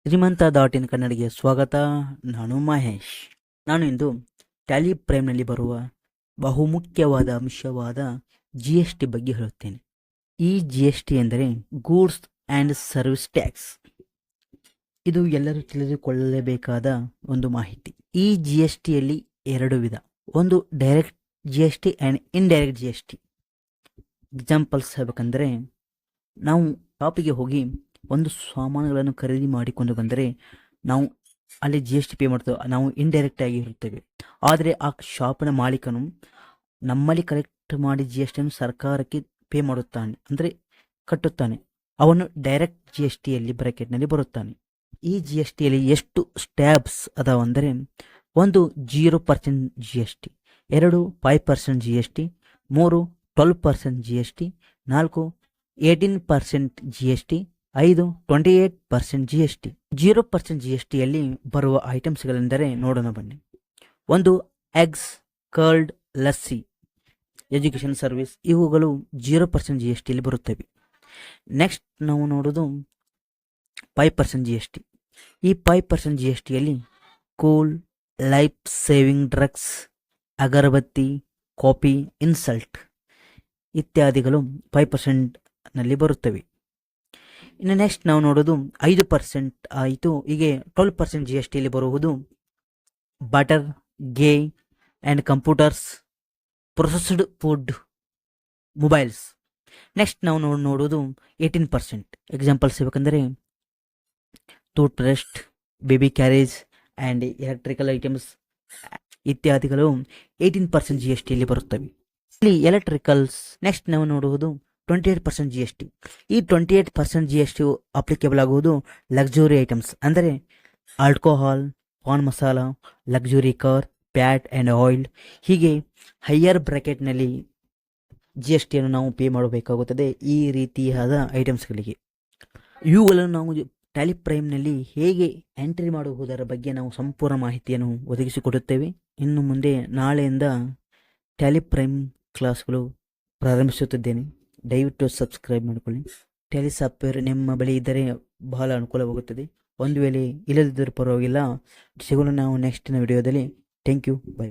ಶ್ರೀಮಂತ ಕನ್ನಡಿಗೆ ಸ್ವಾಗತ. ನಾನು ಮಹೇಶ್. ನಾನು ಇಂದು ಟ್ಯಾಲಿ ಪ್ರೈಮ್ನಲ್ಲಿ ಬರುವ ಬಹುಮುಖ್ಯವಾದ ಅಂಶವಾದ GST ಬಗ್ಗೆ ಹೇಳುತ್ತೇನೆ. ಈ GST ಎಂದರೆ ಗೂಡ್ಸ್ ಆ್ಯಂಡ್ ಸರ್ವಿಸ್ ಟ್ಯಾಕ್ಸ್. ಇದು ಎಲ್ಲರೂ ತಿಳಿದುಕೊಳ್ಳಲೇಬೇಕಾದ ಒಂದು ಮಾಹಿತಿ. ಈ GSTಯಲ್ಲಿ ಎರಡು ವಿಧ, ಒಂದು direct GST and indirect GST. Examples ಹೇಳಬೇಕಂದ್ರೆ, ನಾವು ಶಾಪಿಗೆ ಹೋಗಿ ಒಂದು ಸಾಮಾನುಗಳನ್ನು ಖರೀದಿ ಮಾಡಿಕೊಂಡು ಬಂದರೆ ನಾವು ಅಲ್ಲಿ GST ಪೇ ಮಾಡ್ತೇವೆ, ನಾವು ಇಂಡೈರೆಕ್ಟ್ ಆಗಿ ಇರುತ್ತೇವೆ. ಆದರೆ ಆ ಶಾಪಿನ ಮಾಲೀಕನು ನಮ್ಮಲ್ಲಿ ಕಲೆಕ್ಟ್ ಮಾಡಿ GSTಯನ್ನು ಸರ್ಕಾರಕ್ಕೆ ಪೇ ಮಾಡುತ್ತಾನೆ, ಅಂದರೆ ಕಟ್ಟುತ್ತಾನೆ. ಅವನು ಡೈರೆಕ್ಟ್ GSTಯಲ್ಲಿ ಬ್ರಾಕೆಟ್ನಲ್ಲಿ ಬರುತ್ತಾನೆ. ಈ GSTಯಲ್ಲಿ ಎಷ್ಟು ಸ್ಟ್ಯಾಬ್ಸ್ ಅದಾವಂದರೆ, ಒಂದು 0% GST, 2 5% GST, 3 12% GST, 4 18% GST, 5 28% GST. 0% GSTಯಲ್ಲಿ ಬರುವ ಐಟಮ್ಸ್ಗಳೆಂದರೆ ನೋಡೋಣ ಬನ್ನಿ. ಒಂದು eggs, curd, lassi, education service, ಇವುಗಳು 0% GSTಯಲ್ಲಿ ಬರುತ್ತವೆ. ನೆಕ್ಸ್ಟ್ ನಾವು ನೋಡೋದು 5% GST. ಈ 5% GSTಯಲ್ಲಿ ಕೂಲ್, ಲೈಫ್ ಸೇವಿಂಗ್ ಡ್ರಗ್ಸ್, ಅಗರಬತ್ತಿ, ಕಾಫಿ, ಇನ್ಸಲ್ಟ್ ಇತ್ಯಾದಿಗಳು 5%ನಲ್ಲಿ ಬರುತ್ತವೆ. ಇನ್ನು ನೆಕ್ಸ್ಟ್ ನಾವು ನೋಡೋದು 5% ಆಯಿತು. ಹೀಗೆ 12% GSTಯಲ್ಲಿ ಬರುವುದು butter, ghee and computers, processed food, mobiles. Next ನಾವು ನೋಡೋದು 18%. ಎಕ್ಸಾಂಪಲ್ಸ್ ಇರಬೇಕಂದರೆ toothbrush, baby carriage and electrical items ಇತ್ಯಾದಿಗಳು 18% GSTಯಲ್ಲಿ ಬರುತ್ತವೆ. ಇಲ್ಲಿ ಎಲೆಕ್ಟ್ರಿಕಲ್ಸ್. ನೆಕ್ಸ್ಟ್ ನಾವು ನೋಡುವುದು 28% GST. ಈ 28% GST ಅಪ್ಲಿಕೇಬಲ್ ಆಗುವುದು ಲಕ್ಸುರಿ ಐಟಮ್ಸ್, ಅಂದರೆ alcohol, pan masala, luxury car, fat and oil. ಹೀಗೆ ಹೈಯರ್ ಬ್ರಾಕೆಟ್ನಲ್ಲಿ GSTಯನ್ನು ನಾವು ಪೇ ಮಾಡಬೇಕಾಗುತ್ತದೆ ಈ ರೀತಿಯಾದ ಐಟಮ್ಸ್ಗಳಿಗೆ. ಇವುಗಳನ್ನು ನಾವು ಟ್ಯಾಲಿ ಪ್ರೈಮ್ನಲ್ಲಿ ಹೇಗೆ ಎಂಟ್ರಿ ಮಾಡುವುದರ ಬಗ್ಗೆ ನಾವು ಸಂಪೂರ್ಣ ಮಾಹಿತಿಯನ್ನು ಒದಗಿಸಿಕೊಡುತ್ತೇವೆ. ಇನ್ನು ಮುಂದೆ ನಾಳೆಯಿಂದ ಟ್ಯಾಲಿ ಪ್ರೈಮ್ ಕ್ಲಾಸ್ಗಳು ಪ್ರಾರಂಭಿಸುತ್ತಿದ್ದೇನೆ. ದಯವಿಟ್ಟು ಸಬ್ಸ್ಕ್ರೈಬ್ ಮಾಡಿಕೊಳ್ಳಿ. ಟ್ಯಾಲಿ ಸಾಫ್ಟ್ವೇರ್ ನಿಮ್ಮ ಬಳಿ ಇದ್ದರೆ ಬಹಳ ಅನುಕೂಲವಾಗುತ್ತದೆ. ಒಂದು ವೇಳೆ ಇಲ್ಲದಿದ್ದರೂ ಪರವಾಗಿಲ್ಲ, ಸಿಗೋಣ ನಾವು ನೆಕ್ಸ್ಟಿನ ವಿಡಿಯೋದಲ್ಲಿ. Thank you, by.